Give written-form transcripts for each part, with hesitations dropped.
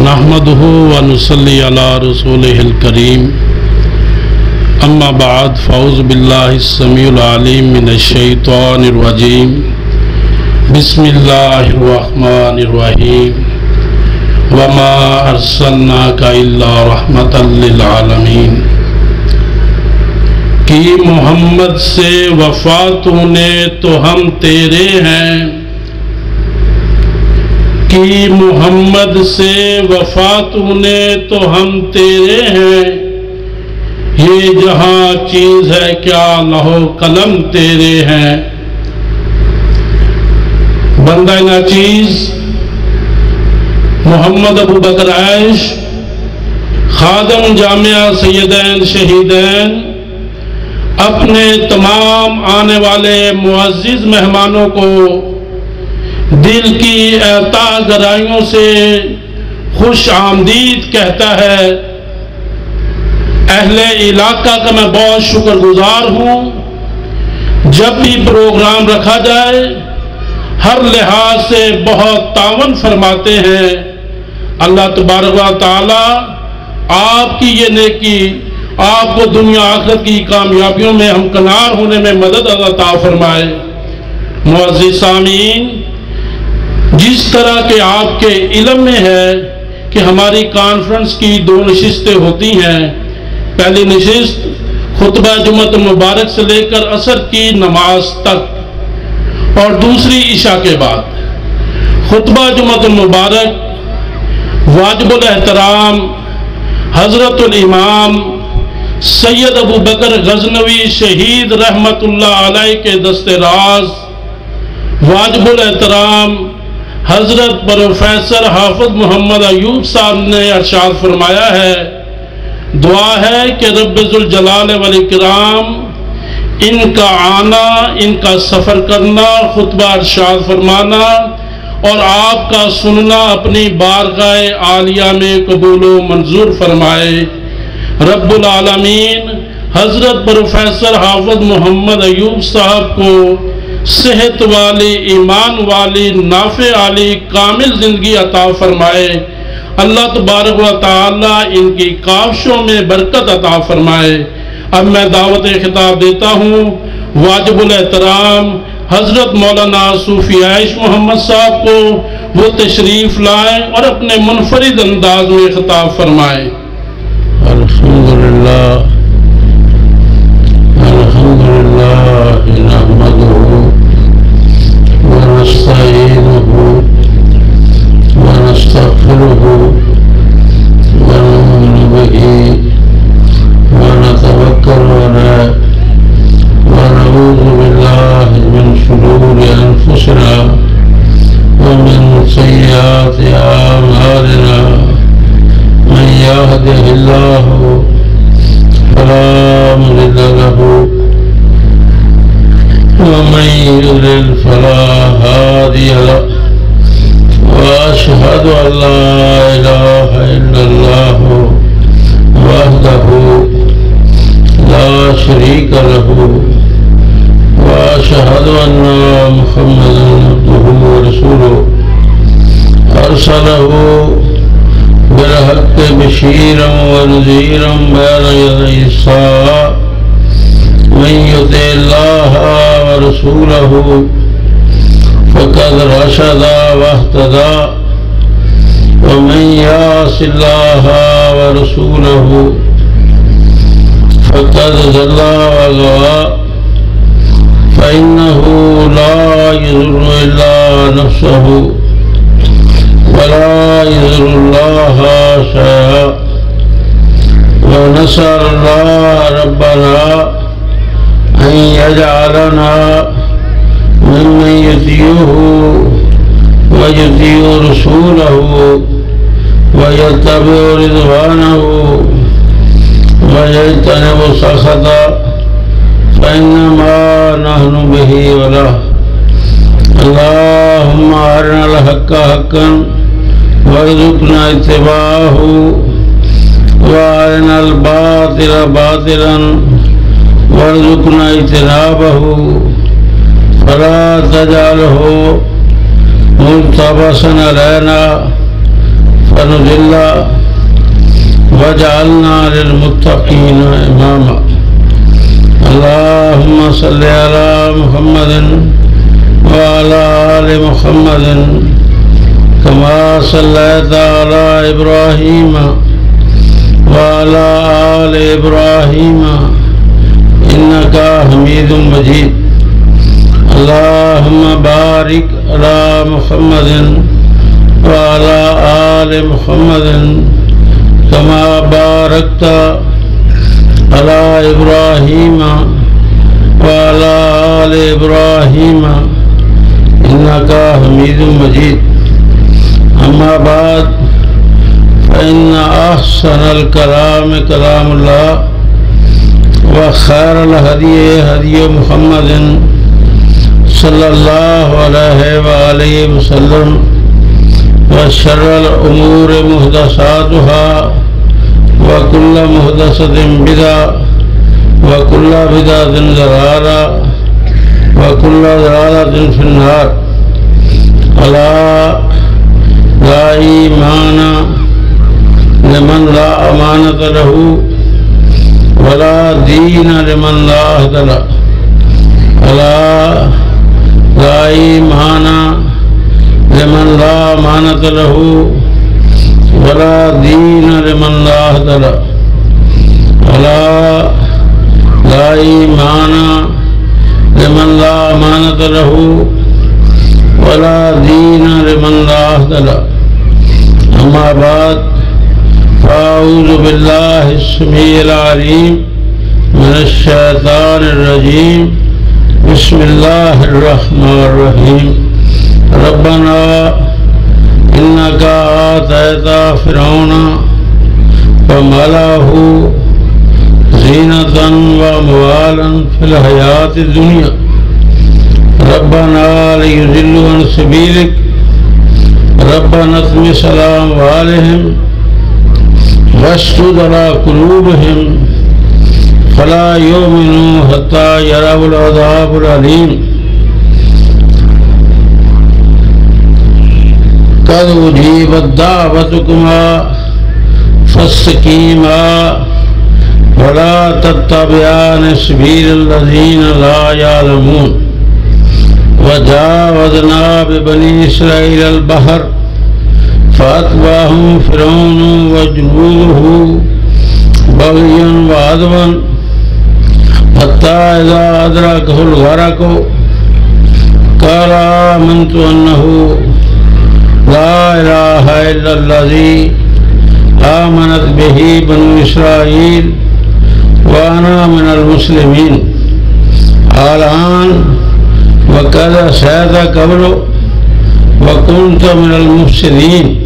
نحمده ونصلي على رسوله الكريم اما بعد فاعوذ بالله السميع العليم من الشيطان الرجيم بسم الله الرحمن الرحيم وما ارسلناك الا رحمة للعالمين کہ محمد سے وفا تو نے تو ہم تیرے ہیں، کہ محمد سے وفا تو نے تو ہم تیرے ہیں، یہ جہاں چیز ہے کیا لوح و قلم تیرے ہیں۔ بندہ ناچیز محمد ابو بکر عیش، خادم جامعہ سیدین شہیدین، اپنے تمام آنے والے معزز مہمانوں کو دل کی اعطا گرائیوں سے خوش آمدید کہتا ہے۔ اہل علاقہ کا میں بہت شکر گزار ہوں، جب بھی پروگرام رکھا جائے ہر لحاظ سے بہت تعاون فرماتے ہیں۔ اللہ تبارک و تعالی آپ کی یہ نیکی آپ کو دنیا آخرت کی کامیابیوں میں ہمکنار ہونے میں مدد عطا فرمائے۔ معزز سامعین، جس طرح کہ آپ کے علم میں ہے کہ ہماری کانفرنس کی 2 نشستیں ہوتی ہیں، پہلی نشست خطبہ جمعہ مبارک سے لے کر عصر کی نماز تک، اور دوسری عشاء کے بعد۔ خطبہ جمعہ مبارک واجب الاحترام حضرت الامام سید ابو بکر غزنوی شہید رحمت اللہ علیہ کے دست راز واجب الاحترام حضرت پروفیسر حافظ محمد ایوب صاحب نے ارشاد فرمایا ہے، دعا ہے کہ رب ذوالجلال والاکرام ان کا آنا، ان کا سفر کرنا، خطبہ ارشاد فرمانا اور آپ کا سننا اپنی بارگاہ عالیہ میں قبول و منظور فرمائے۔ رب العالمین حضرت پروفیسر حافظ محمد ایوب صاحب کو صحت والی، ایمان والی، نافع والی کامل زندگی عطا فرمائے۔ اللہ تبارک و تعالی ان کی کاوشوں میں برکت عطا فرمائے۔ اب میں دعوت خطاب دیتا ہوں واجب الاحترام حضرت مولانا صوفی عیش محمد صاحب کو، وہ تشریف لائیں اور اپنے منفرد انداز میں خطاب فرمائیں۔ الحمدللہ نحمدہ ونستعینہ ونستغفرہ ونؤمن بہ ونتوکل علیہ ونعوذ باللہ من شرور انفسنا ومن سیئات اعمالنا، من يهده الله فلا مضل له ومن يضلل فلا هادي له، وأشهد أن لا إله إلا الله وحده لا شريك له، وأشهد أن محمدا عبده ورسوله أرسله بالحق بشيرا ونذيرا بين يدي الساعة، من يطع الله ورسوله فقد رشد واهتدى، ومن يعص الله ورسوله فقد ضل وغوى، فإنه لا يضر إلا نفسه ولا يضر الله شيئا، ونسأل الله ربنا أن يجعلنا ممن يطيعه ويطيع رسوله ويتبع رضوانه ويجتنب سخطه، فإنما نحن به وله۔ اللهم أرنا الحق حقا وارزقنا اتباعه، وأرنا الباطل باطلا وارزقنا اجتنابه، فلا تجعله ملتبسا علينا نضل واجعلنا للمتقين إماما اللهم صل على محمد وعلى آل محمد كما صليت على إبراهيم وعلى آل إبراهيم إنك حميد مجيد اللهم بارك على محمد وعلى آل محمد كما باركت على إبراهيم وعلى آل إبراهيم إنك حميد مجيد أما بعد فإن أحسن الكلام كلام الله وخير الهدي هدي محمد صلى الله عليه وآله وسلم وشر الأمور محدثاتها وكل محدثة بدعة وكل بدعة ضلالة وكل ضلالة في النار ألا لا إيمان لمن لا أمانة له ولا دين لمن لا عهد له ألا لا إيمان لمن لا أمانة له ولا دين لمن لا عهد له ألا لا إيمان لمن لا أمانة له ولا دين لمن لا عهد له أما بعد فأعوذ بالله السميع العليم من الشيطان الرجيم بسم الله الرحمن الرحيم ربنا إنك آتيت فرعون وملأه زينة وأموالا في الحياة الدنيا ربنا ليضلوا عن سبيلك ربنا اطمس على أموالهم واشدد على قلوبهم فلا يؤمنوا حتى يروا العذاب الأليم قد أجيبت دعوتكما فاستقيما ولا تتبعان سبيل الذين لا يعلمون وجاوزنا ببني إسرائيل البحر فأتبعهم فرعون وجنوده بغيا وعدوا حتى إذا أدركه الغرق قال آمنت أنه لا إله إلا الذي آمنت به بنو إسرائيل وأنا من المسلمين الآن وقد عصيت قبل وكنت من المفسدين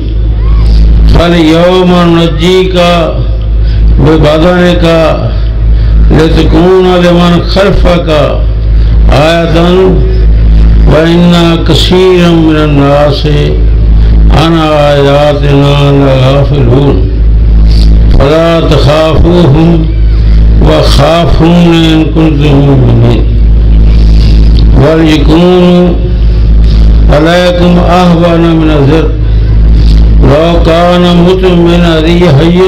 فاليوم ننجيك ببدنك لتكون لمن خلفك آية وإن كثيرا من الناس عن آياتنا لغافلون فلا تخافوهم وخافوني إن كنتم مؤمنين وليكونوا عليكم أهون من الزر لو كان مؤمن ذي حي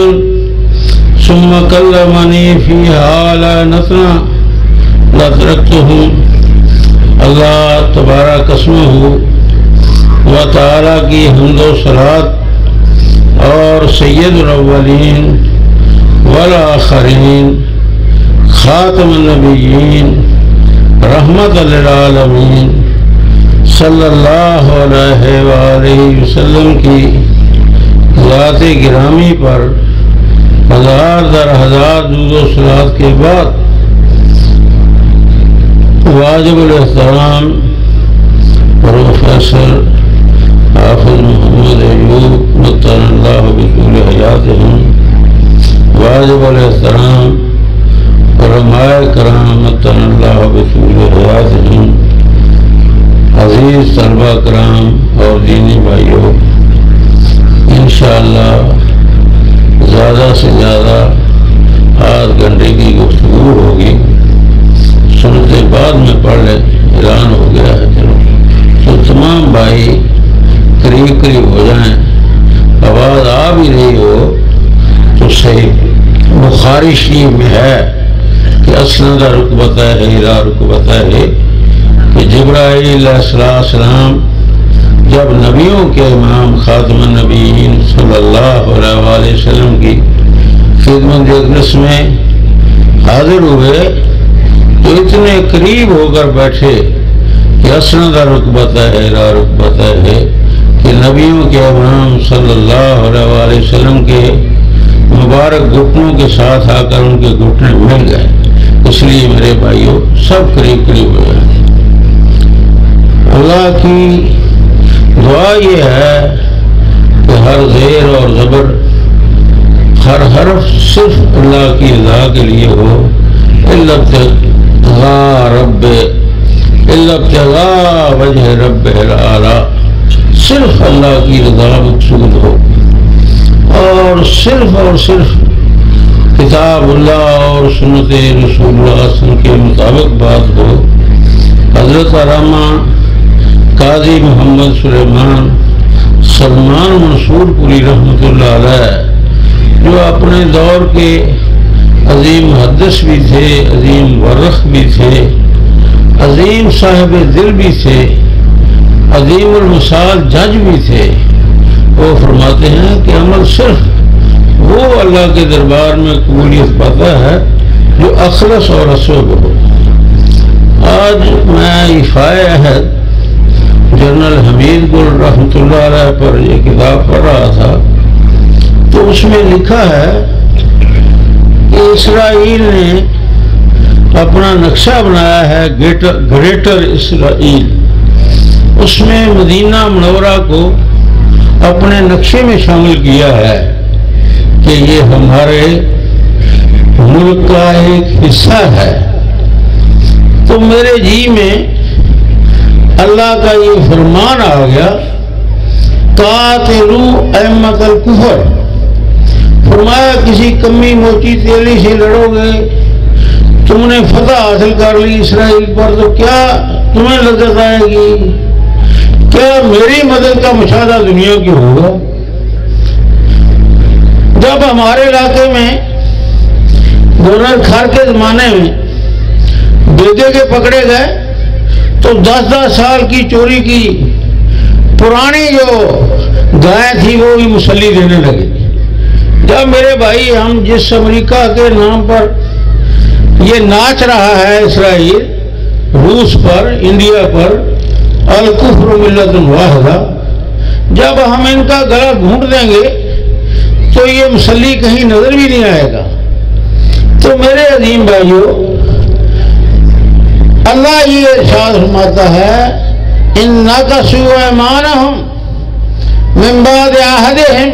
ثم كلمني فيها لعنتنا لتركتهم اللہ تبارک اسمہ و تعالیٰ کی حمد و صلات اور سید الاولین والآخرین خاتم النبیین رحمت للعالمین صلی اللہ علیہ وآلہ وسلم کی ذات گرامی پر ہزار در ہزار درود و صلات کے بعد واجب الاحترام پروفیسر حافظ محمد ایوب متعن اللہ بطول حیاتہم، واجب الاحترام علماء کرام متعن اللہ بطول حیاتہم، عزیز طلبہ کرام اور دینی بھائیوں، انشاءاللہ زیادہ سے زیادہ آدھ گھنٹے کی گفتگو ہوگی، سنتے بعد میں پڑھ لیں، اعلان ہو گیا ہے۔ چلو تو تمام بھائی قریب قریب ہو جائیں، آواز آ بخاری شریف میں ہے کہ اسند رکبتہ الی رکبتہ کہ جبرائیل علیہ السلام جب نبیوں کے امام خاتم النبیین صلی اللہ علیہ وسلم کی خدمت اقدس میں حاضر ہوئے تو اتنے قریب ہو کر بیٹھے کہ اسند رکبتہ الی رکبتہ کہ نبیوں کے امام صلی اللہ علیہ وسلم کے مبارک گھٹنوں کے ساتھ آ کر ان کے گھٹنے مل گئے. اس لیے میرے بھائیوں سب قریب قریب ہو گئے. اللہ کی دعا یہ ہے کہ ہر زیر اور زبر ہر حرف صرف اللہ کی رضا کے لیے ہو. الا ابتغاء وجہ رب الاعلی، صرف اللہ کی رضا مقصود ہو اور صرف کتاب اللہ اور سنت رسول اللہ صلی اللہ علیہ وسلم کے مطابق بات ہو. حضرت علامہ قاضی محمد سلیمان سلمان منصور پوری رحمۃ اللہ علیہ جو اپنے دور کے عظیم محدث بھی تھے، عظیم مورخ بھی تھے، عظیم صاحب دل بھی تھے، عظیم المثال جج بھی تھے، وہ فرماتے ہیں کہ عمل صرف وہ اللہ کے دربار میں قبولیت پاتا ہے جو اخلص اور اسوب ہو. آج میں ایفائے عہد جنرل حمید گل رحمۃ اللہ علیہ پر یہ کتاب پڑھ رہا تھا تو اس میں لکھا ہے کہ اسرائیل نے اپنا نقشہ بنایا ہے گریٹر اسرائیل. اس میں مدینہ منورہ کو اپنے نقشے میں شامل کیا ہے کہ یہ ہمارے ملک کا ایک حصہ ہے. تو میرے جی میں اللہ کا یہ فرمان آ گیا، قاتلوا ائمۃ الکفر. فرمایا کسی کمی موچی تیلی سے لڑو گے، تم نے فتح حاصل کر لی اسرائیل پر تو کیا تمہیں لذت آئے گی؟ کیا میری مدد کا مشاہدہ دنیا کی ہوگا؟ جب ہمارے علاقے میں گورنر خار کے زمانے میں بیدے کے پکڑے گئے تو 10 سال کی چوری کی پرانی جو گائے تھی وہ بھی مسلی دینے لگے. جب میرے بھائی ہم جس امریکہ کے نام پر یہ ناچ رہا ہے اسرائیل روس پر، انڈیا پر، الکفر ملت واحدہ، جب ہم ان کا گلا گھونٹ دیں گے تو یہ مسلی کہیں نظر بھی نہیں آئے گا. تو میرے عظیم بھائیوں، اللہ یہ ارشاد فرماتا ہے ان نقصوا ایمانہم من بعد عہدہم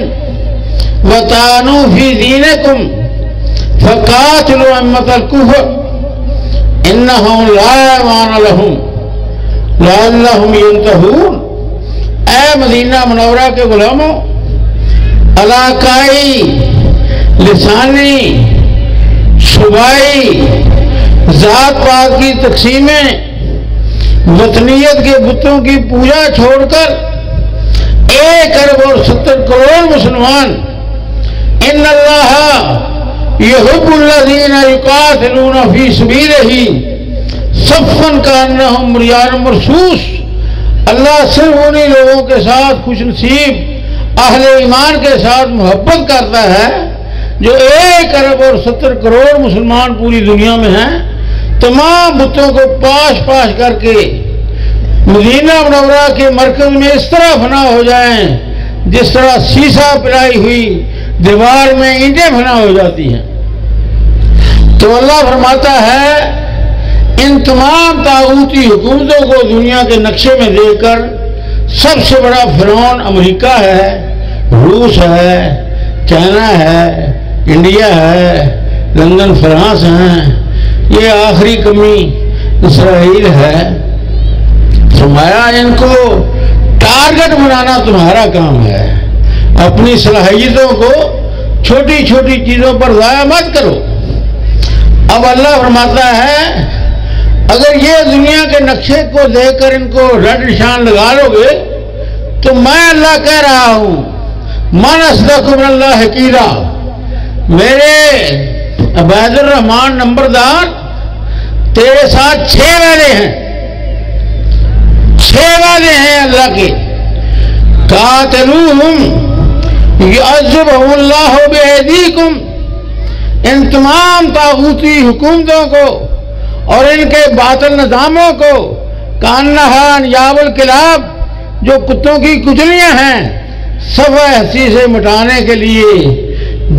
وطعنوا فی دینکم فقاتلوا ائمۃ الکفر انہم لا ایمان لہم لعلہم ینتہون. اے مدینہ منورہ کے غلاموں، علاقائی، لسانی، صوبائی، ذات پات کی تقسیمیں، وطنیت کے بتوں کی پوجا چھوڑ کر 1 ارب اور 70 کروڑ مسلمان ان اللہ یحب الذین یقاتلون فی سبیلہ صفا کانہم بنیان مرصوص. اللہ صرف انہی لوگوں کے ساتھ خوش نصیب اہل ایمان کے ساتھ محبت کرتا ہے جو 1 ارب اور 70 کروڑ مسلمان پوری دنیا میں ہیں. تمام بتوں کو پاش پاش کر کے مدینہ منورہ کے مرکز میں اس طرح فنا ہو جائیں جس طرح سیسا پلائی ہوئی دیوار میں اینٹیں فنا ہو جاتی ہیں. تو اللہ فرماتا ہے ان تمام طاغوتی حکومتوں کو دنیا کے نقشے میں دیکھ کر سب سے بڑا فرعون امریکہ ہے، روس ہے، چائنا ہے، انڈیا ہے، لندن فرانس ہیں، یہ آخری کمی اسرائیل ہے. فرمایا ان کو ٹارگٹ بنانا تمہارا کام ہے، اپنی صلاحیتوں کو چھوٹی چھوٹی چیزوں پر ضائع مت کرو. اب اللہ فرماتا ہے اگر یہ دنیا کے نقشے کو دیکھ کر ان کو رٹ نشان لگا لو گے تو میں اللہ کہہ رہا ہوں من اصدق من اللہ قیلا، میرے عبید الرحمان نمبردار تیرے ساتھ 6 وعدے ہیں، 6 وعدے ہیں اللہ کے. قاتلوہم یعذبہم اللہ بایدیکم، ان تمام طاغوتی حکومتوں کو اور ان کے باطل نظاموں کو کانہا انیاب الکلاب، جو کتوں کی کچلیاں ہیں، صفحہ ہستی سے مٹانے کے لیے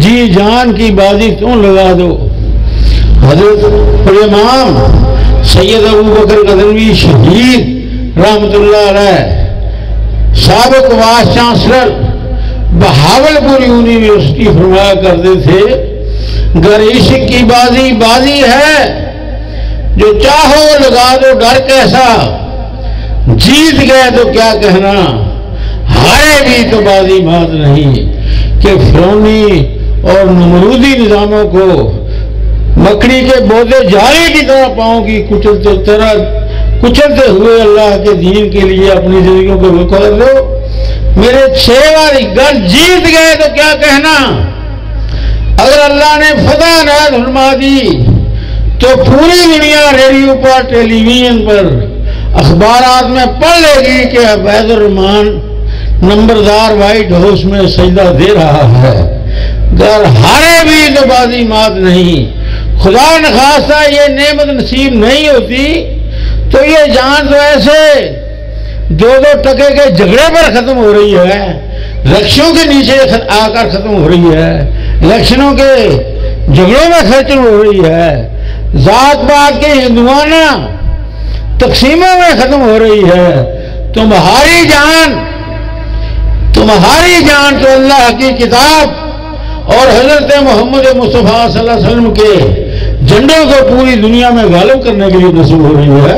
جی جان کی بازی تم لگا دو. حضرت امام سید ابو بکر غزنوی شہید رحمۃ اللہ علیہ، سابق وائس چانسلر بہاولپور یونیورسٹی، فرمایا کرتے تھے گر عشق کی بازی بازی ہے، جو چاہو لگا دو ڈر کیسا، جیت گئے تو کیا کہنا، ہارے بھی تو بازی مات نہیں. کہ فرعونی اور نمرودی نظاموں کو مکڑی کے بودے جھاڑی کی طرح پاؤں کی کچلتے ہوئے اللہ کے دین کے لیے اپنی زندگیوں کو وقف کر دو. میرے 6 والی گر جیت گئے تو کیا کہنا. اگر اللہ نے فتح نہ فرما دی تو پوری دنیا ریڈیو پر، ٹیلی ویژن پر، اخبارات میں پڑھ لے گی کہ عبید الرحمان نمبردار وائٹ ہاؤس میں سجدہ دے رہا ہے. گر ہارے بھی تو بازی مات نہیں. خدا نخواستہ یہ نعمت نصیب نہیں ہوتی تو یہ جان تو ایسے 2 ٹکے کے جھگڑے پر ختم ہو رہی ہے، رکشوں کے نیچے آ کر ختم ہو رہی ہے، الیکشنوں کے جھگڑوں میں ختم ہو رہی ہے، ذات پات کے ہندوانہ تقسیموں میں ختم ہو رہی ہے. تمہاری جان تو اللہ کی کتاب اور حضرت محمد مصطفیٰ صلی اللہ علیہ وسلم کے جھنڈوں کو پوری دنیا میں غالب کرنے کے لیے نصب ہو رہی ہے.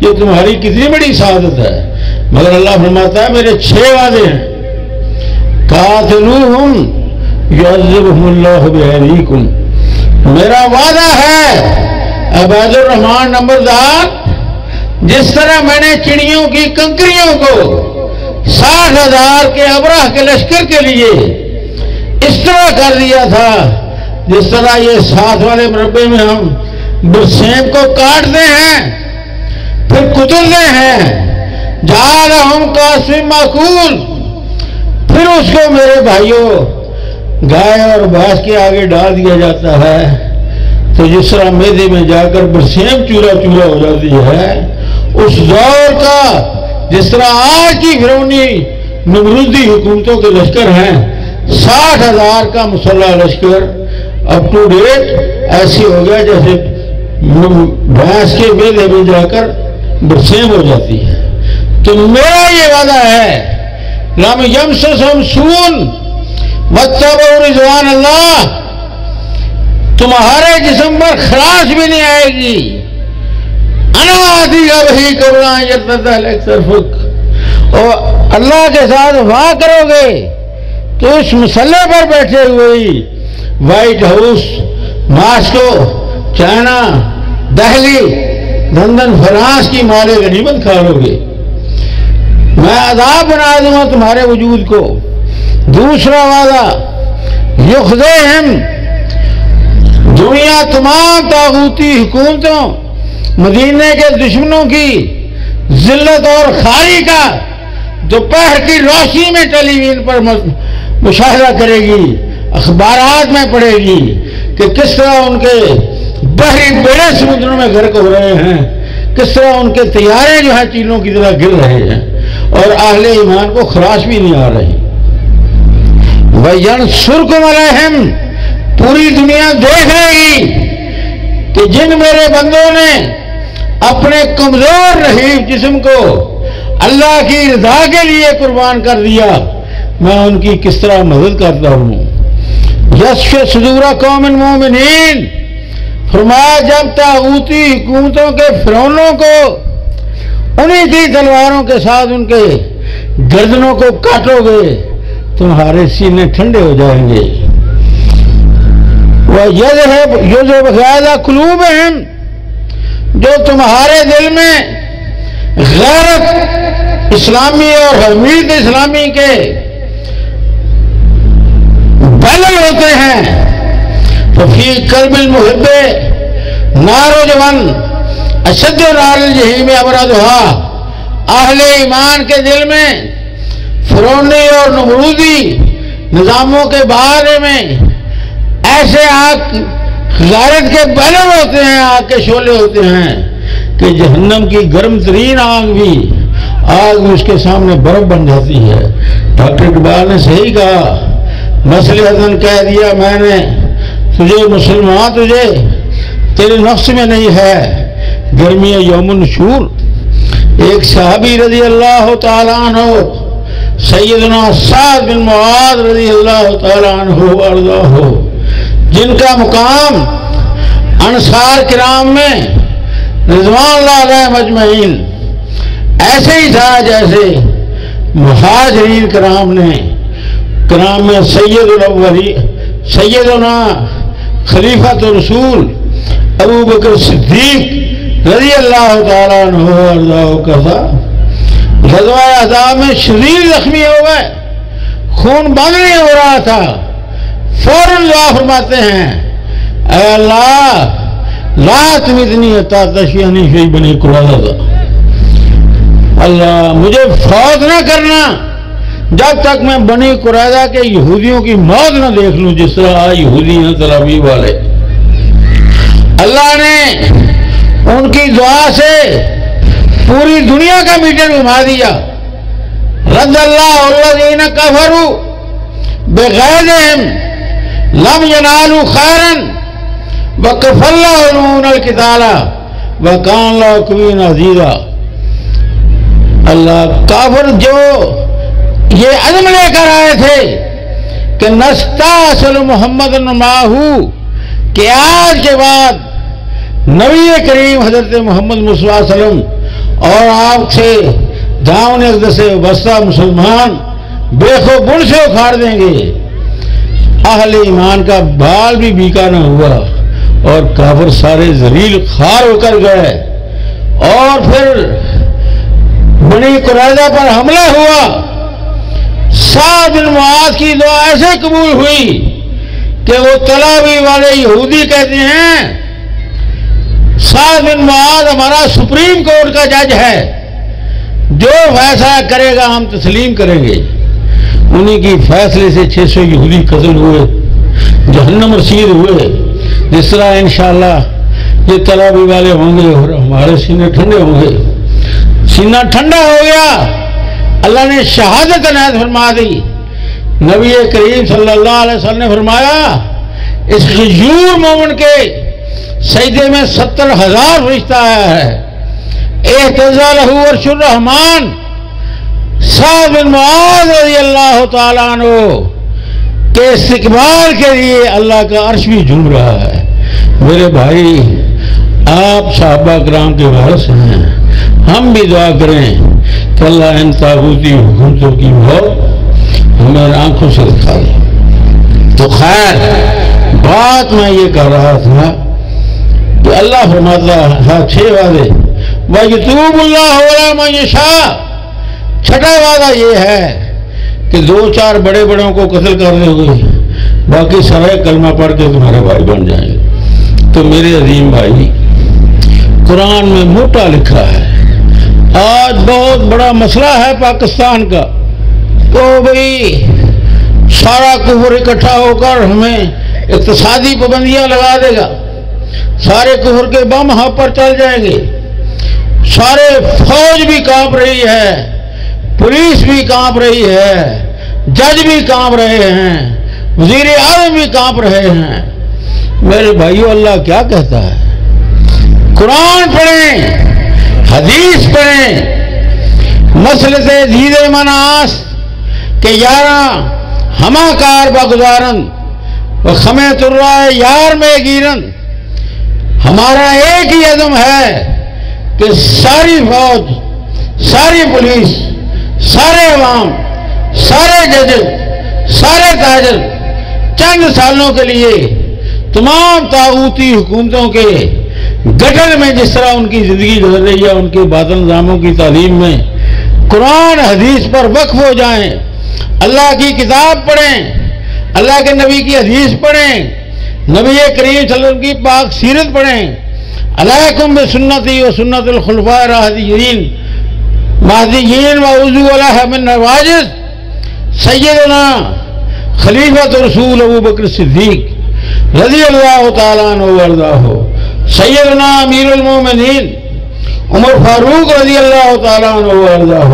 یہ تمہاری کتنی بڑی سعادت ہے. مگر اللہ فرماتا ہے میرے 6 وعدے ہیں. قاتلوہم یعذبہم اللہ بایدیکم، میرا وعدہ ہے عبید الرحمان نمبردار، جس طرح میں نے چڑیوں کی کنکریوں کو 60,000 کے ابراہ کے لشکر کے لیے اس طرح کر دیا تھا، جس طرح یہ 7 والے مربع میں ہم برسیم کو کاٹتے ہیں پھر کترتے ہیں، جعلہم کعصف مأکول، پھر اس کو میرے بھائیوں گائے اور بھینس کے آگے ڈال دیا جاتا ہے تو جس طرح میدے میں جا کر برسیم چورا چورا ہو جاتی ہے، اس دور کا جس طرح آج کی فرعونی نمرودی حکومتوں کے لشکر ہیں، 60,000 کا مسلح لشکر اپ ٹو ڈیٹ ایسی ہو گیا جیسے بھینس کے میدے میں جا کر برسیم ہو جاتی ہے. تو میرا یہ وعدہ ہے لم یمسسہم سوء واتبعوا رضوان اللہ، تمہارے جسم پر خراش بھی نہیں آئے گی. انا آتی گا وہی قبلہ یرتدہ لک طرفک، اور اللہ کے ساتھ وفا کرو گے تو اس مسلح پر بیٹھے ہوئے white house, Moscow, China, Delhi, London, France کی مال غنیمت کھا لو گے. میں عذاب بنا دوں گا تمہارے وجود کو. دوسرا وعدہ یخزیہم، دنیا تمام طاغوتی حکومتوں، مدینے کے دشمنوں کی ذلت اور خاری کا دوپہر کی روشنی میں ٹیلی ویژن پر مشاہدہ کرے گی، اخبارات میں پڑھے گی کہ کس طرح ان کے بحری بیڑے سمندروں میں غرق ہو رہے ہیں، کس طرح ان کے طیارے جو ہیں چیلوں کی طرح گر رہے ہیں اور اہل ایمان کو خراش بھی نہیں آ رہی. وَيَنْصُرْكُمْ عَلَيْهِمْ، پوری دنیا دیکھ رہے گی کہ جن میرے بندوں نے اپنے کمزور رہیف جسم کو اللہ کی رضا کے لیے قربان کر دیا، میں ان کی کس طرح مدد کرتا ہوں. یشفی صدور قوم مومنین، فرمایا جب طاغوتی حکومتوں کے فرعونوں کو انہی کی تلواروں کے ساتھ ان کے گردنوں کو کاٹو گے تمہارے سینے ٹھنڈے ہو جائیں گے. وَيَذْهَبْ غَيْظَ قُلُوبِهِمْ، جو تمہارے دل میں غیرت اسلامی اور حمید اسلامی کے بیلل ہوتے ہیں، ففی قلب المحب نار و جون اشد نار الجحیم ابردھا، اہل ایمان کے دل میں فرعونی اور نمرودی نظاموں کے بارے میں ایسے آگ غارت کے بلب ہوتے ہیں، آگ کے شعلے ہوتے ہیں کہ جہنم کی گرم ترین آگ بھی اس کے سامنے برف بن جاتی ہے۔ ڈاکٹر اقبال نے صحیح کہا، مصلحتاً کہہ دیا میں نے تجھے مسلمان، تجھے تیرے نفس میں نہیں ہے گرمی یوم النشور۔ ایک صحابی رضی اللہ تعالیٰ عنہ سیدنا سعد بن معاذ رضی اللہ تعالیٰ عنہ وارضاہ، جن کا مقام انصار کرام میں رضوان اللہ علیہ مجمعین ایسے ہی تھا جیسے مہاجرین کرام میں سید الاولی سیدنا خلیفۃ الرسول ابو بکر صدیق رضی اللہ تعالیٰ عنہ وارضاہ کا تھا۔ غزوہ احزاب میں شدید زخمی ہو گئے، خون بند نہیں ہو رہا تھا، فوراً دعا فرماتے ہیں اے اللہ لا تمتنی حتی تشفینی فی بنی قریظہ، اللہ مجھے فوت نہ کرنا جب تک میں بنی قریظہ کے یہودیوں کی موت نہ دیکھ لوں، جس طرح یہودی ہیں تل ابیب والے۔ اللہ نے ان کی دعا سے پوری دنیا کا میٹر گھما دیا۔ رد اللہ الذین کفروا بغیظہم لم ینالوا خیرا وکفی اللہ عنہم القتال وکان اللہ قویا عزیزا۔ اللہ کافر جو یہ عزم لے کر آئے تھے کہ نستأصل محمد معہو، کہ آج کے بعد نبی کریم حضرت محمد مصطفیٰ صلی اللہ علیہ وسلم اور آپ سے داؤن اقدس سے وسطی مسلمان بیخ و بن سے اکھاڑ دیں گے۔ اہل ایمان کا بال بھی بیکا نہ ہوا اور کافر سارے ذلیل خوار ہو کر گئے، اور پھر بنی قریظہ پر حملہ ہوا۔ سعد بن معاذ کی دعا ایسے قبول ہوئی کہ وہ طلابی والے یہودی کہتے ہیں سعد بن معاذ ہمارا سپریم کورٹ کا جج ہے، جو فیصلہ کرے گا ہم تسلیم کریں گے۔ انہی کی فیصلے سے 600 یہودی قتل ہوئے، جہنم رسید ہوئے۔ جس طرح انشاءاللہ یہ طلابی والے ہوں گے اور ہمارے سینے ٹھنڈے ہوں گے۔ سینہ ٹھنڈا ہو گیا، اللہ نے شہادت عنایت فرما دی۔ نبی کریم صلی اللہ علیہ وسلم نے فرمایا اس غیور مومن کے سجدے میں 70,000 فرشتہ آیا ہے۔ اہتزا لہ عرش الرحمن، سعد بن معاذ رضی اللہ تعالیٰ عنہ کے استقبال کے لیے اللہ کا عرش بھی جھوم رہا ہے۔ میرے بھائی، آپ صحابہ کرام کے وارث ہیں، ہم بھی دعا کریں کہ اللہ ان طاغوتی حکومتوں کی موت ہمیں آنکھوں سے دکھا دے۔ تو خیر بات میں یہ کہہ رہا تھا کہ اللہ فرماتا ہے 6 وعدے، وَيَتُوبُ اللَّهُ عَلَىٰ مَن يَشَاءُ۔ چھٹا وعدہ یہ ہے کہ 2-4 بڑے بڑوں کو قتل کر دو گے، باقی سارے کلمہ پڑھ کے تمہارے بھائی بن جائیں گے۔ تو میرے عظیم بھائی، قرآن میں موٹا لکھا ہے، آج بہت بڑا مسئلہ ہے پاکستان کا، تو بھئی سارا کفر اکٹھا ہو کر ہمیں اقتصادی پابندیاں لگا دے گا، سارے کفر کے بم ہاں پر چل جائیں گے، سارے فوج بھی کانپ رہی ہے، پولیس بھی کانپ رہی ہے، جج بھی کانپ رہے ہیں، وزیر اعظم بھی کانپ رہے ہیں۔ میرے بھائیو، اللہ کیا کہتا ہے؟ قرآن پڑھیں، حدیث پڑھیں، مسلط دید مناس کہ یاراں ہما کار بگزارن و خمے ترائے یار میں گیرن۔ ہمارا ایک ہی عزم ہے کہ ساری فوج، ساری پولیس، سارے عوام، سارے جج، سارے تاجر چند سالوں کے لیے تمام طاغوتی حکومتوں کے گٹر میں جس طرح ان کی زندگی گزر رہی ہے، ان کے باطن نظاموں کی تعلیم میں قرآن حدیث پر وقف ہو جائیں، اللہ کی کتاب پڑھیں، اللہ کے نبی کی حدیث پڑھیں، نبی کریم صلی اللہ علیہ وسلم کی پاک سیرت پڑھیں. علیکم بسنتی و سنت الخلفاء الراشدین مہدیین وعوذوا باللہ من نواجذ سیدنا خلیفۃ رسول ابو بکر صدیق رضی اللہ تعالیٰ عنہ وارضاہ، سیدنا امیر المومنین عمر فاروق رضی اللہ تعالیٰ عنہ وارضاہ،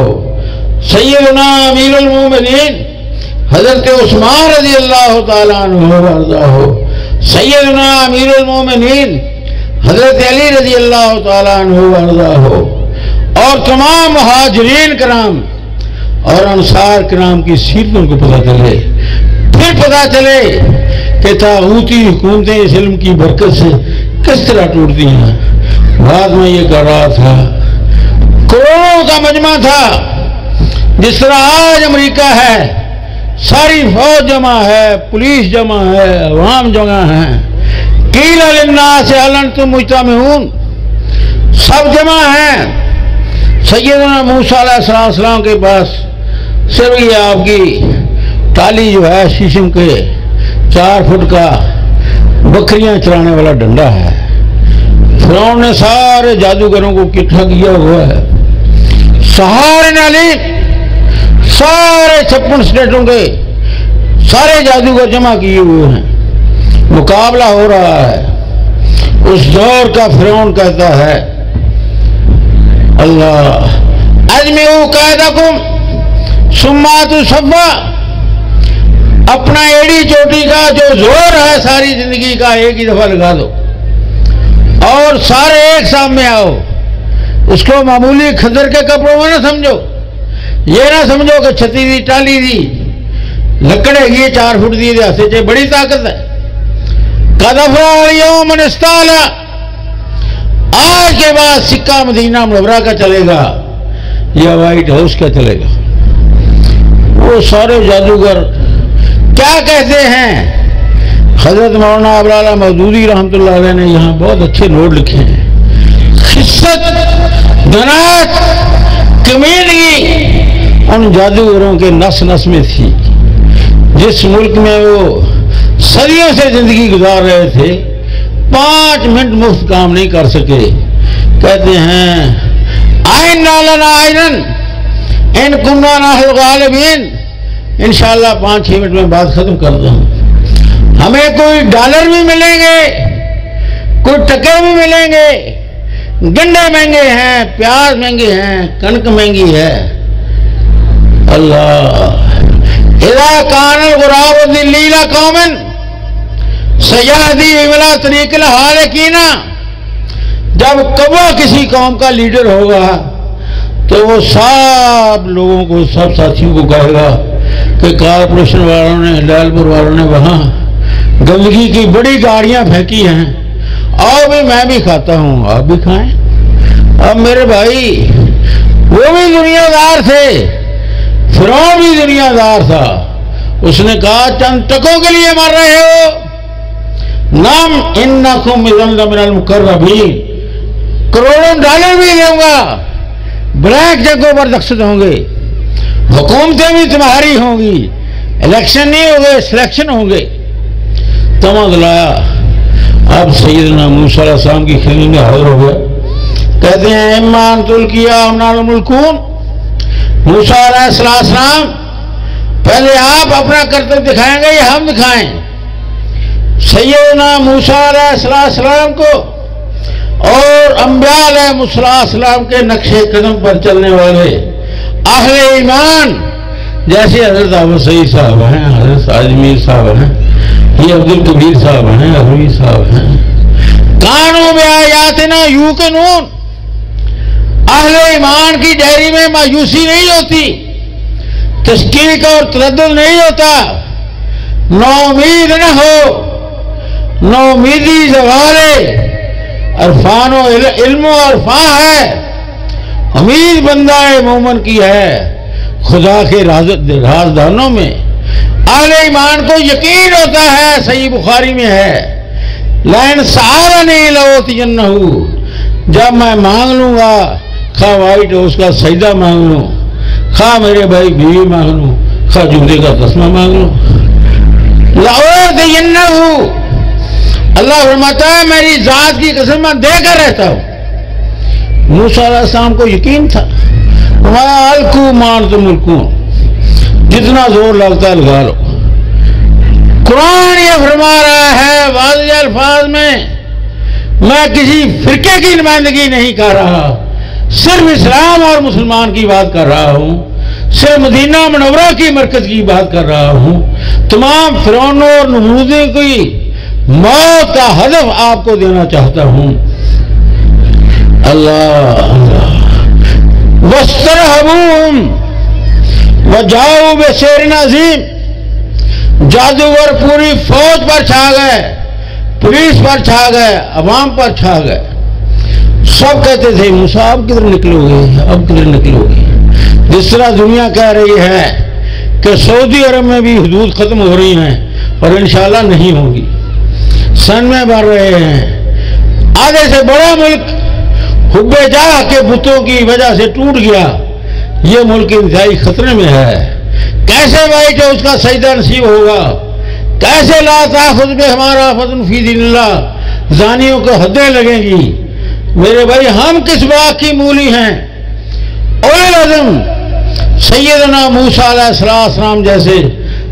سیدنا امیر المومنین حضرت عثمان رضی اللہ تعالیٰ عنہ وارضاہ، سیدنا امیر المومنین حضرت علی رضی اللہ تعالیٰ عنہ وارضاہ، اور تمام مہاجرین کرام اور انصار کرام کی سیرتوں کو پتہ چلے. پھر پتہ چلے کہ طاغوتی حکومتیں اس علم کی برکت سے کس طرح ٹوٹتی ہیں. بعد میں یہ کہہ رہا تھا کروڑوں کا مجمع تھا، جس طرح آج امریکہ ہے، ساری فوج جمع ہے، پولیس جمع ہے، عوام جمع ہے. قیل للناس هل انتم مجتمعون، سب جمع ہیں. سیدنا موسیٰ علیہ السلام کے پاس صرف یہ آپ کی ٹالی جو ہے شیشم کے 4 فٹ کا بکریاں چرانے والا ڈنڈا ہے. فرعون نے سارے جادوگروں کو اکٹھا کیا ہوا ہے، سہارن علی سارے 56 اسٹیٹوں کے سارے جادوگر جمع کیے ہوئے ہیں. مقابلہ ہو رہا ہے. اس دور کا فرعون کہتا ہے اللہ اجمعوا قائدکم ثم آتوا صفا، اپنا ایڑی چوٹی کا جو زور ہے ساری زندگی کا ایک ہی دفعہ لگا دو اور سارے ایک سامنے آؤ. اس کو معمولی کھنجر کے کپڑوں میں نہ سمجھو، یہ نہ سمجھو کہ چھتی دی ٹالی دی لکڑے گی 4 فٹ دی سے بڑی طاقت ہے. قد افلح اليوم من استعلى، آج کے بعد سکہ مدینہ منورہ کا چلے گا یا وائٹ ہاؤس کا چلے گا. وہ سارے جادوگر کیا کہتے ہیں؟ حضرت مولانا ابوالعلا مودودی رحمۃ اللہ علیہ نے یہاں بہت اچھے نوٹ لکھے ہیں. خست دنات کمینگی ان جادوگروں کے نس نس میں تھی. جس ملک میں وہ صدیوں سے زندگی گزار رہے تھے 5 منٹ مفت کام نہیں کر سکے. کہتے ہیں آئین لنا آئینن ان کننا نحن غالبین، انشاءاللہ 5-6 منٹ میں بات ختم کر دوں. ہمیں کوئی ڈالر بھی ملیں گے، کوئی ٹکے بھی ملیں گے. گنڈے مہنگے ہیں، پیاز مہنگے ہیں، کنک مہنگی ہے. اللہ اذا کان الغراب ذلیل قوم سیہدی الی طریق الہالکین، جب کبھی کسی قوم کا لیڈر ہوگا تو وہ سب لوگوں کو، سب ساتھیوں کو کہے گا کہ کارپوریشن والوں نے، لال پور والوں نے وہاں گندگی کی بڑی گاڑیاں پھینکی ہیں، آؤ بھی میں بھی کھاتا ہوں، آپ بھی کھائیں. اب میرے بھائی وہ بھی دنیا دار تھے، فرعون بھی دنیا دار تھا. اس نے کہا چند ٹکوں کے لیے مر رہے ہو؟ نام انکم اذا لمن المقربین، کروڑوں ڈالر بھی دوں گا، بلیک جگہوں پر دستخط ہوں گے، حکومتیں بھی تمہاری ہوں گی، الیکشن نہیں ہوگے، سلیکشن ہوں گے. تمغ لایا. اب سیدنا موسیٰ علیہ السلام کی خیمے میں حاضر ہو گیا. کہتے ہیں اما ان تلقیا ام نحن الملقون. موسیٰ علیہ السلام پہلے آپ اپنا کرتب دکھائیں گے یا ہم دکھائیں؟ سیدنا موسیٰ علیہ السلام کو اور انبیاء علیہ السلام کے نقش قدم پر چلنے والے اہل ایمان جیسے حضرت احمد سعید صاحب ہیں، حضرت اجمیر صاحب ہیں، یہ عبد الکبیر صاحب ہیں، عربی صاحب ہیں، کانوں بآیاتنا یوقنون. اہل ایمان کی ڈائری میں مایوسی نہیں ہوتی، تشکیک اور تردد نہیں ہوتا. نومید نہ ہو، نومیدی زوال عرفان و علم و عرفان ہے. امید بندہ مومن کی ہے خدا کے رازدانوں میں. اہل ایمان کو یقین ہوتا ہے، صحیح بخاری میں ہے، لئن سألنی لأوتینہ، جب میں مانگ لوں گا، خواہ وائٹ ہاؤس کا سجدہ مانگ لوں، خواہ میرے بھائی بیوی مانگ لوں، خواہ جوتے کا تسمہ مانگ لوں، لأوتینہ، اللہ فرماتا ہے میری ذات کی قسم میں دے کر رہتا ہوں. موسیٰ علیہ السلام کو یقین تھا. الکو مان تم الکو، جتنا زور لگتا ہے لگا لو. قرآن یہ فرما رہا ہے واضح الفاظ میں کسی فرقے کی نمائندگی نہیں کر رہا، صرف اسلام اور مسلمان کی بات کر رہا ہوں، صرف مدینہ منورہ کی مرکز کی بات کر رہا ہوں. تمام فرعونوں اور نمرودوں کی موت کا ہدف آپ کو دینا چاہتا ہوں. اللہ وَاسْتَرْهَبُوهُمْ وَجَاءُوا بِسِحْرٍ عَظِيمٍ. جادوگر پوری فوج پر چھا گئے، پولیس پر چھا گئے، عوام پر چھا گئے. سب کہتے تھے موسیٰ اب کدھر نکلو گے، اب کدھر نکلو گے. جس طرح دنیا کہہ رہی ہے کہ سعودی عرب میں بھی حدود ختم ہو رہی ہیں اور انشاءاللہ نہیں ہوگی، سن میں بڑھ رہے ہیں. آدھے سے بڑا ملک حب جاہ کے بتوں کی وجہ سے ٹوٹ گیا. یہ ملک انتہائی خطرے میں ہے. کیسے بھائی کہ اس کا سجدہ نصیب ہوگا؟ کیسے لا تاخذ بہمارا فضل فی دین اللہ، زانیوں کو حدیں لگیں گی. میرے بھائی ہم کس باغ کی مولی ہیں؟ اولو العزم سیدنا موسیٰ علیہ السلام جیسے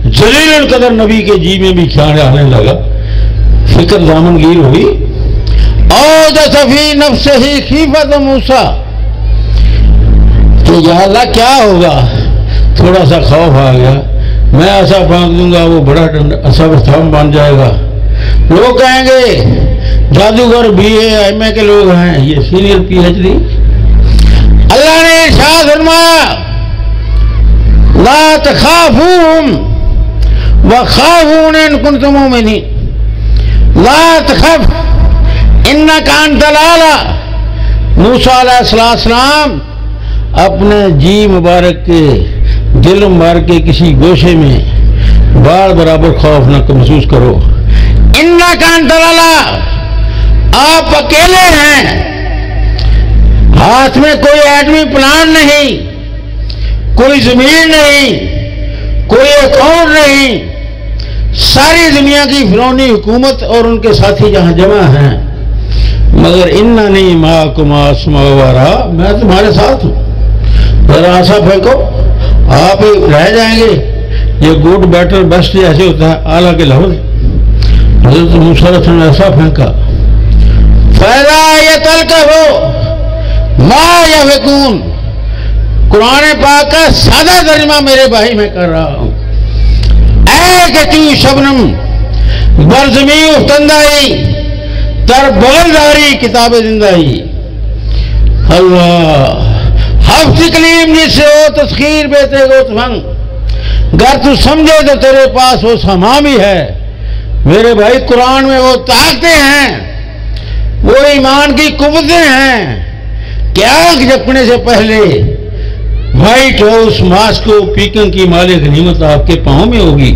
جلیل القدر نبی کے جی میں بھی خیال آنے لگا، فکر دامن گیر ہوئی. اوجس فی نفسہ خیفۃ موسیٰ، کہ یا اللہ کیا ہوگا؟ تھوڑا سا خوف آ گیا، میں ایسا پھینک دوں گا وہ بڑا سب تھم بن جائے گا. لوگ کہیں گے جادوگر بی اے ایم اے کے لوگ ہیں، یہ سینئر پی ایچ ڈی. اللہ نے ارشاد فرمایا لا تخافوہم وخافون ان کنتم مومنین. لا تخف انک انت الاعلی. موسیٰ علیہ السلام اپنے جی مبارک کے دل مبارک کے کسی گوشے میں بال برابر خوف نہ محسوس کرو. انک انت الاعلی، آپ اکیلے ہیں. ہاتھ میں کوئی ایٹمی پلان نہیں، کوئی زمین نہیں، کوئی اکاؤنٹ نہیں. ساری دنیا کی فرعونی حکومت اور ان کے ساتھی جہاں جمع ہیں، مگر اننی معکم اسمع وارا، میں تمہارے ساتھ ہوں. ذرا ایسا پھینکو آپ رہ جائیں گے. یہ گڈ بیٹر بیسٹ ایسے ہوتا ہے اعلیٰ کے لفظ. حضرت موسیٰ علیہ السلام نے ایسا پھینکا فَإِذَا يَتَلْقَفُ مَا يَفِكُونَ. قرآن پاک کا سادہ ترجمہ میرے بھائی میں کر رہا ہوں. اے کہ تو شبنم برزمی افتندائی در بغلداری کتاب زندائی. اللہ حفظ کلیم جس سے ہو تسخیر بیتے گو تفنگ. گر تو سمجھے تو تیرے پاس وہ سامان بھی ہے. میرے بھائی قرآن میں وہ طاقتیں ہیں، وہ ایمان کی قوتیں ہیں کہ آنکھ جھپکنے سے پہلے وائٹ ہاؤس ماسکو پیکنگ کی مال غنیمت آپ کے پاؤں میں ہوگی.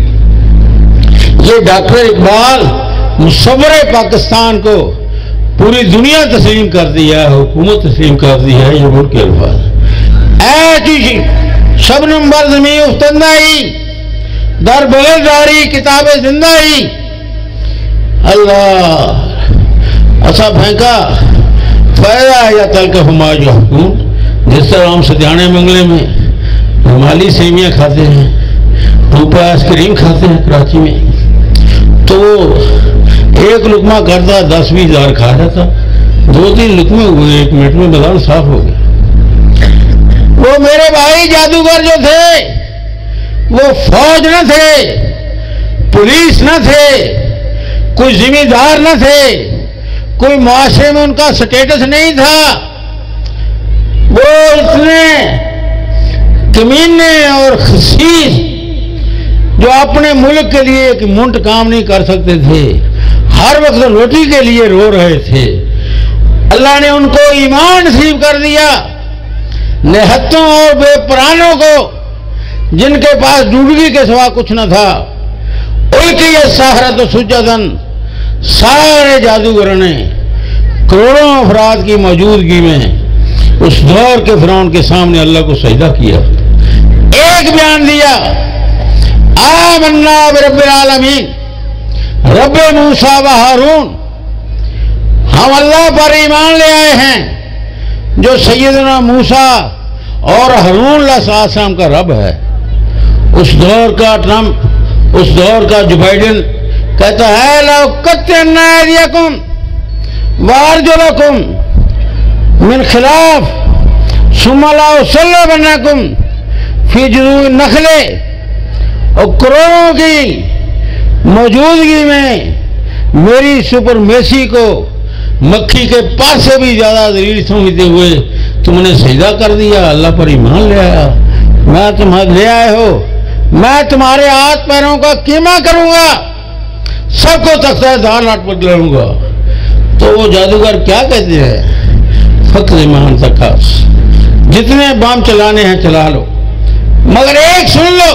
یہ ڈاکٹر اقبال مصور پاکستان کو پوری دنیا تسلیم کر دی ہے، حکومت تسلیم کر دی ہے. یہ ملک کے الفاظ اے شبنم برزمی افتندائی در بغلداری کتاب زندائی. اللہ ایسا پھینکا فَإِذَا يَتَلْقَفُ مَا يَفِكُونَ. جس طرح ہم سدیانے منگلے میں رومالی سیویاں کھاتے ہیں، ٹوپا آئس کریم کھاتے ہیں کراچی میں، تو ایک لقمہ کرتا 10-20 ہزار کھا جاتا. 2-3 لقمے ہوئے 1 منٹ میں بدن صاف ہو گیا. وہ میرے بھائی جادوگر جو تھے وہ فوج نہ تھے، پولیس نہ تھے، کوئی ذمہ دار نہ تھے، کوئی معاشرے میں ان کا سٹیٹس نہیں تھا. وہ اتنے کمینے اور خسیس جو اپنے ملک کے لیے ایک منٹ کام نہیں کر سکتے تھے، ہر وقت روٹی کے لیے رو رہے تھے. اللہ نے ان کو ایمان نصیب کر دیا. نہتوں اور بے پرانوں کو جن کے پاس ڈوبگی کے سوا کچھ نہ تھا، القی السحرۃ سجداً، سارے جادوگروں نے کروڑوں افراد کی موجودگی میں اس دور کے فرعون کے سامنے اللہ کو سجدہ کیا. ایک بیان دیا آمنا برب العالمین رب موسیٰ و ہارون. ہم اللہ پر ایمان لے آئے ہیں جو سیدنا موسیٰ اور ہارون علیہ السلام کا رب ہے۔ اس دور کا ٹرمپ، اس دور کا جو بائیڈن کہتا ہے لو قطعن ایدیکم وارجلکم من خلاف ثم لأصلبنکم فی جذوع النخل، اور کروڑوں کی موجودگی میں میری سپرمیسی کو مکھی کے پر سے بھی زیادہ ذلیل سمجھتے ہوئے تم نے سجدہ کر دیا، اللہ پر ایمان لے آیا، میں تمہیں لے آئے ہو، میں تمہارے ہاتھ پیروں کا کیما کروں گا، سب کو تختہ دار لاٹ پر لڑوں گا۔ تو وہ جادوگر کیا کہتے ہیں؟ فقط ایمان تکاس، جتنے بام چلانے ہیں چلا لو، مگر ایک سن لو،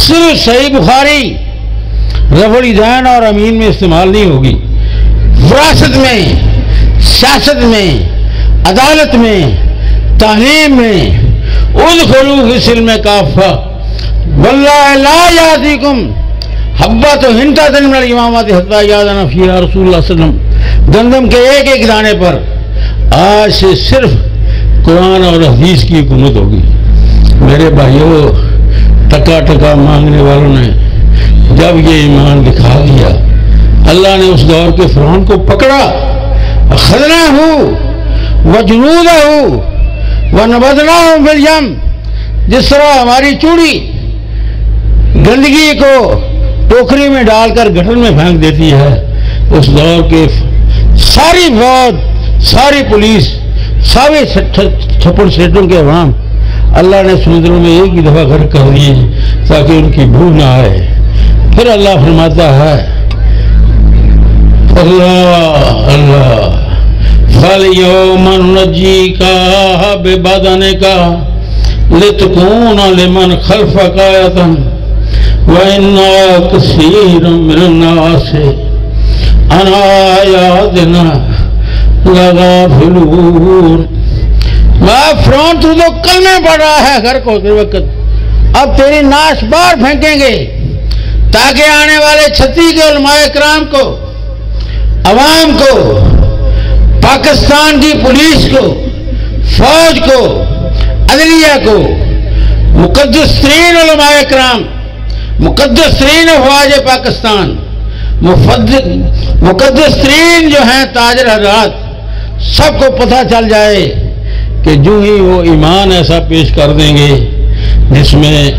صرف صحیح بخاری رفع دین اور امین میں استعمال نہیں ہوگی، وراثت میں، سیاست میں، عدالت میں، تعلیم میں، ادخلوا فی السلم کافہ واللہ لا یأتیکم حبۃ حنطۃ من الامامۃ حتیٰ یأذن فیہا رسول اللہ صلی اللہ علیہ وسلم۔ گندم کے ایک ایک دانے پر آج سے صرف قرآن اور حدیث کی حکومت ہوگی۔ میرے بھائیوں، ٹکا ٹکا مانگنے والوں نے جب یہ ایمان دکھا دیا، اللہ نے اس دور کے فرعون کو پکڑا، اخذناہ وجنودہ ونبذناہم فی الیم، جس طرح ہماری چوڑی گندگی کو ٹوکری میں ڈال کر گٹر میں پھینک دیتی ہے، اس دور کے ساری فوج، ساری پولیس، سارے چھپڑ سیٹوں کے عوام اللہ نے سمندروں میں ایک ہی دفعہ غرق کر دیے تاکہ ان کی بھو نہ آئے۔ پھر اللہ فرماتا ہے اللہ اللہ فَالْيَوْمَ نُنَجِّيكَ بِبَدَنِكَ لِتَكُونَ لِمَنْ خَلْفَكَ آيَةً وَإِنَّ كَثِيرًا مِنَ النَّاسِ عَنْ آيَاتِنَا لَغَافِلُونَ۔ فرعون تو کلمے پڑھ رہا ہے غرق ہوتے وقت، اب تیری ناش بار پھینکیں گے تاکہ آنے والے 36 کے علماء اکرام کو، عوام کو، پاکستان کی پولیس کو، فوج کو، عدلیہ کو، مقدس ترین علماء اکرام، مقدس ترین افواج پاکستان، مقدس ترین جو ہیں تاجر حضرات، سب کو پتہ چل جائے کہ جو ہی وہ ایمان ایسا پیش کر دیں گے جس میں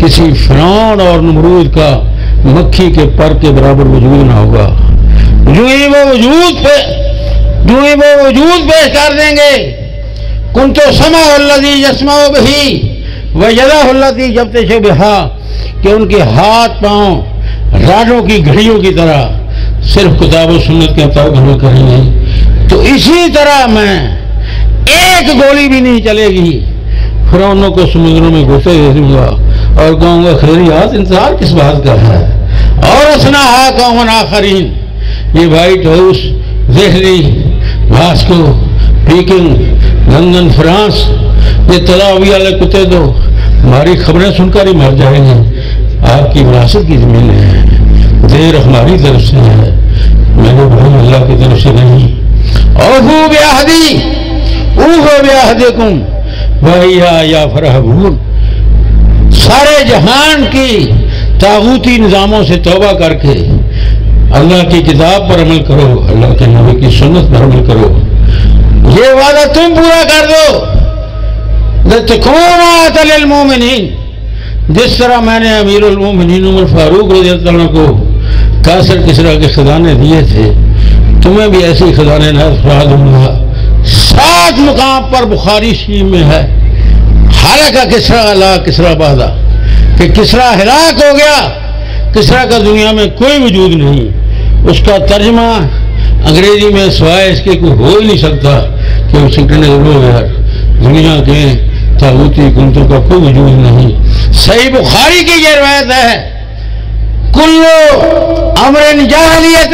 کسی فرعون اور نمرود کا مکھی کے پر کے برابر وجود نہ ہوگا، جو ہی وہ وجود پیش کر دیں گے، کنت سمع الذی یسمع بہ ویدہ التی یبطش بہا، کہ ان کے ہاتھ پاؤں راڈوں کی گھڑیوں کی طرح صرف کتاب و سنت کے مطابق عمل کریں گے، تو اسی طرح میں ایک گولی بھی نہیں چلے گی، فرعونوں کو سمندروں میں گھسے دے دوں گا اور کہوں گا خیریات، انتظار کس بات کا ہے۔ اور اسناہا قوم آخرین، یہ white house, Delhi, Moscow, packing, London, France, یہ تلاوی والے کتے تو ہماری خبریں سن کر ہی مر جائیں گے۔ آپ کی وراثت کی زمینیں ہیں، دیر ہماری طرف سے ہے، میرے بھائی اللہ کی طرف سے نہیں۔ اوفوا بعہدی اوفوا بعہدکم وإیایا فارہبون، سارے جہان کی طاغوتی نظاموں سے توبہ کر کے اللہ کی کتاب پر عمل کرو، اللہ کے نبی کی سنت پر عمل کرو، یہ وعدہ تم پورا کر دو۔ لتکون آیۃ للمؤمنین، جس طرح میں نے امیر المومنین عمر فاروق رضی اللہ عنہ کو قیصر کسریٰ کے خزانے دیے تھے، تمہیں بھی ایسے خزانے نہ فرما دوں گا۔ 7 مقام پر بخاری شریف میں ہے حالکہ کسریٰ علی کسریٰ بعدہ، کہ کسریٰ ہلاک ہو گیا، کسریٰ کا دنیا میں کوئی وجود نہیں۔ اس کا ترجمہ انگریزی میں سوائے اس کے کوئی ہو ہی نہیں سکتا کہ وہ سنکرنائزڈ ہو گیا، دنیا کے طاغوتی حکومتوں کا کوئی وجود نہیں۔ صحیح بخاری کی یہ روایت ہے، کلو امر جاہلیت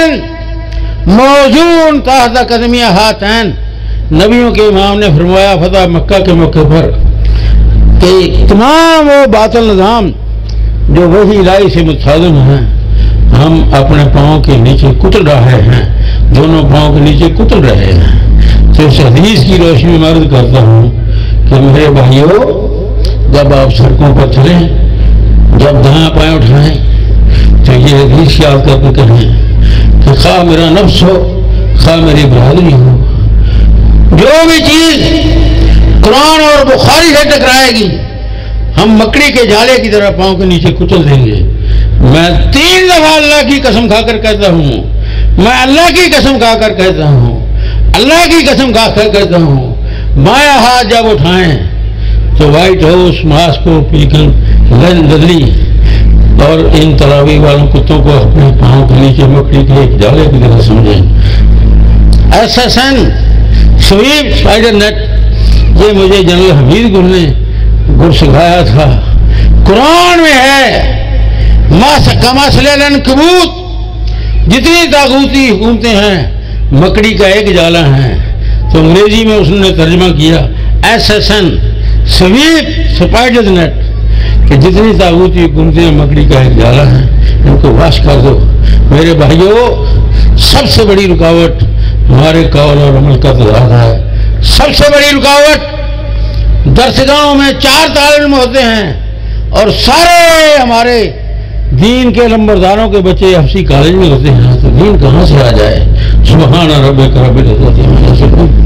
موزون تحت قدمی ہاتین، نبیوں کے امام نے فرمایا فتح مکہ کے موقع پر کہ تمام وہ باطل نظام جو وہی الہی سے متصادم ہیں، ہم اپنے پاؤں کے نیچے کتل رہے ہیں، دونوں پاؤں کے نیچے کتل رہے ہیں۔ تو اس حدیث کی روشنی میں عرض کرتا ہوں کہ میرے بھائیوں، جب آپ سڑکوں پر چلیں، جب دائیں پائیں اٹھائیں تو یہ حدیث یاد کر کے کہیں کہ خواہ میرا نفس ہو، خواہ میری برادری ہو، جو بھی چیز قرآن اور بخاری سے ٹکرائے گی ہم مکڑی کے جالے کی طرح پاؤں کے نیچے کچل دیں گے۔ میں 3 دفعہ اللہ کی قسم کھا کر کہتا ہوں، میں اللہ کی قسم کھا کر کہتا ہوں، اللہ کی قسم کھا کر کہتا ہوں، بایاں ہاتھ جب اٹھائیں تو وائٹ ہاؤس، ماسکو، پیکن، لندلی اور ان تراویح والوں کتوں کو اپنے پاؤں کے نیچے مکڑی کے ایک جالے کی طرح سمجھیں۔ SSN سویپ اسپائڈر نیٹ، یہ مجھے جنرل حمید گل نے سکھایا تھا۔ قرآن میں ہے کمثل کبوت، جتنی طاغوتی حکومتیں ہیں مکڑی کا ایک جالا ہے۔ تو انگریزی میں اس نے ترجمہ کیا SSN سویپ اسپائڈر نیٹ، کہ جتنی طاغوتی حکومتیں مکڑی کا ایک جالا ہے، ان کو واش کر دو۔ میرے بھائیوں، سب سے بڑی رکاوٹ ہمارے قول اور عمل کا تضاد ہے۔ سب سے بڑی رکاوٹ، درسگاہوں میں 4 طالب علم ہوتے ہیں اور سارے ہمارے دین کے لمبرداروں کے بچے حفظی کالج میں ہوتے ہیں، تو دین کہاں سے آ جائے؟ سبحان ربک رب العزت عما یصفون۔